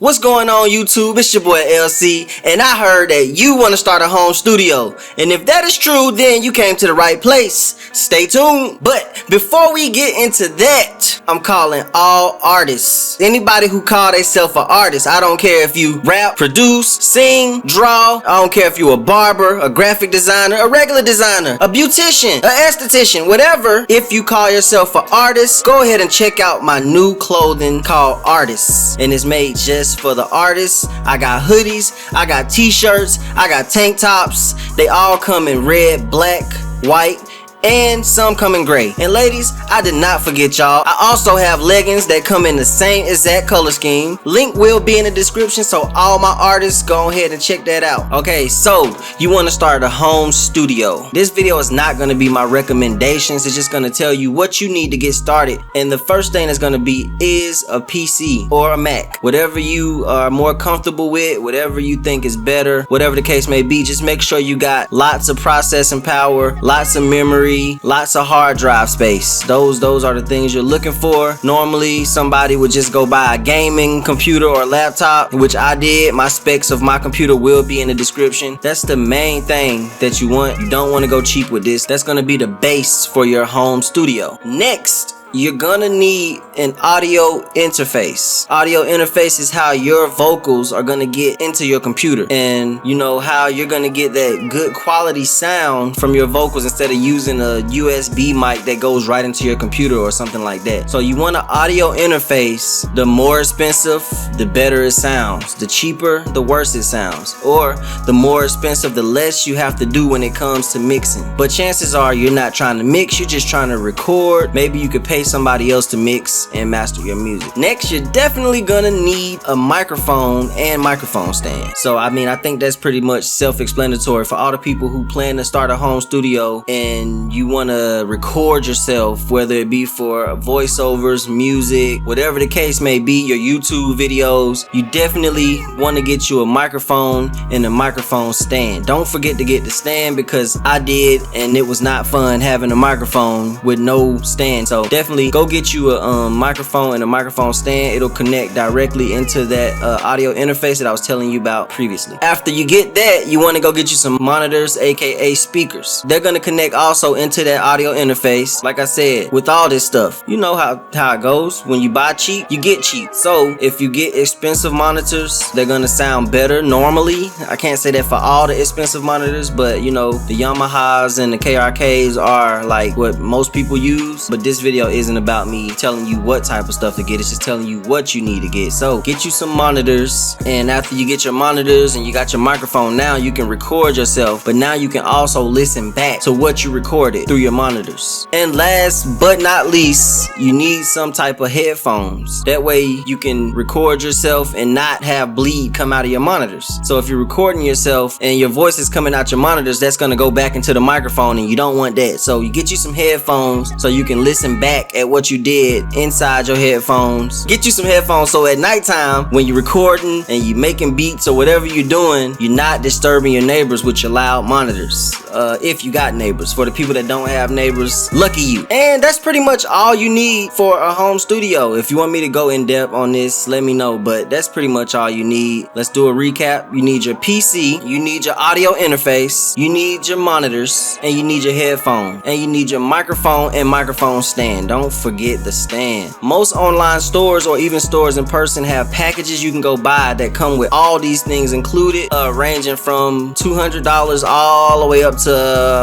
What's going on YouTube? It's your boy LC, and I heard that you want to start a home studio. And if that is true, then you came to the right place. Stay tuned. But before we get into that, I'm calling all artists. Anybody who call themselves an artist. I don't care if you rap, produce, sing, draw. I don't care if you a barber, a graphic designer, a regular designer, a beautician, an esthetician, whatever. If you call yourself an artist, go ahead and check out my new clothing called Artists. And it's made just for the artists. I got hoodies, I got t-shirts, I got tank tops. They all come in red, black, white, and some come in gray. And ladies, I did not forget y'all. I also have leggings that come in the same exact color scheme. Link will be in the description, so all my artists, go ahead and check that out. Okay, so you want to start a home studio. This video is not going to be my recommendations. It's just going to tell you what you need to get started. And the first thing that's going to be is a PC or a Mac. Whatever you are more comfortable with, whatever you think is better, whatever the case may be, just make sure you got lots of processing power, lots of memory, lots of hard drive space. Those are the things you're looking for. Normally somebody would just go buy a gaming computer or laptop, which I did. My specs of my computer will be in the description. That's the main thing that you want. You don't want to go cheap with this. That's going to be the base for your home studio. Next, you're gonna need an audio interface. Audio interface is how your vocals are gonna get into your computer, and you know how you're gonna get that good quality sound from your vocals instead of using a USB mic that goes right into your computer or something like that. So you want an audio interface. The more expensive, the better it sounds. The cheaper, the worse it sounds. Or the more expensive, the less you have to do when it comes to mixing. But chances are you're not trying to mix, you're just trying to record. Maybe you could pay somebody else to mix and master your music. Next, you're definitely gonna need a microphone and microphone stand. So I mean, I think that's pretty much self-explanatory for all the people who plan to start a home studio and you want to record yourself, whether it be for voiceovers, music, whatever the case may be, your YouTube videos. You definitely want to get you a microphone and a microphone stand. Don't forget to get the stand, because I did and it was not fun having a microphone with no stand. So definitely go get you a microphone and a microphone stand. It'll connect directly into that audio interface that I was telling you about previously. After you get that, you want to go get you some monitors, aka speakers. They're going to connect also into that audio interface. Like I said, with all this stuff, you know how it goes. When you buy cheap, you get cheap. So if you get expensive monitors, they're going to sound better normally. I can't say that for all the expensive monitors, but you know, the Yamahas and the KRKs are like what most people use. But this video isn't about me telling you what type of stuff to get. It's just telling you what you need to get. So get you some monitors, and after you get your monitors and you got your microphone, now you can record yourself, but now you can also listen back to what you recorded through your monitors. And last but not least, you need some type of headphones. That way you can record yourself and not have bleed come out of your monitors. So if you're recording yourself and your voice is coming out your monitors, that's going to go back into the microphone, and you don't want that. So you get you some headphones so you can listen back at what you did inside your headphones. Get you some headphones so at nighttime when you're recording and you're making beats or whatever you're doing, you're not disturbing your neighbors with your loud monitors. If you got neighbors. For the people that don't have neighbors, lucky you. And that's pretty much all you need for a home studio. If you want me to go in depth on this, let me know, but that's pretty much all you need. Let's do a recap. You need your PC, you need your audio interface, you need your monitors, and you need your headphone, and you need your microphone and microphone stand. Don't forget the stand. Most online stores or even stores in person have packages you can go buy that come with all these things included, ranging from $200 all the way up to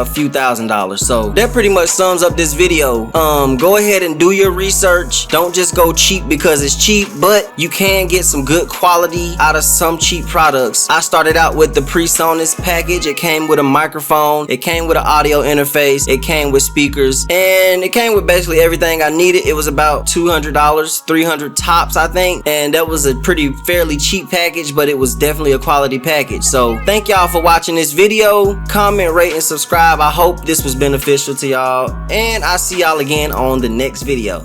a few $1,000s. So that pretty much sums up this video. Go ahead and do your research. Don't just go cheap because it's cheap, but you can get some good quality out of some cheap products. I started out with the PreSonus package. It came with a microphone, it came with an audio interface, it came with speakers, and it came with basically everything I needed. It was about $200, $300 tops, I think, and that was a fairly cheap package, but it was definitely a quality package. So thank y'all for watching this video. Comment, rate, and subscribe. I hope this was beneficial to y'all, and I'll see y'all again on the next video.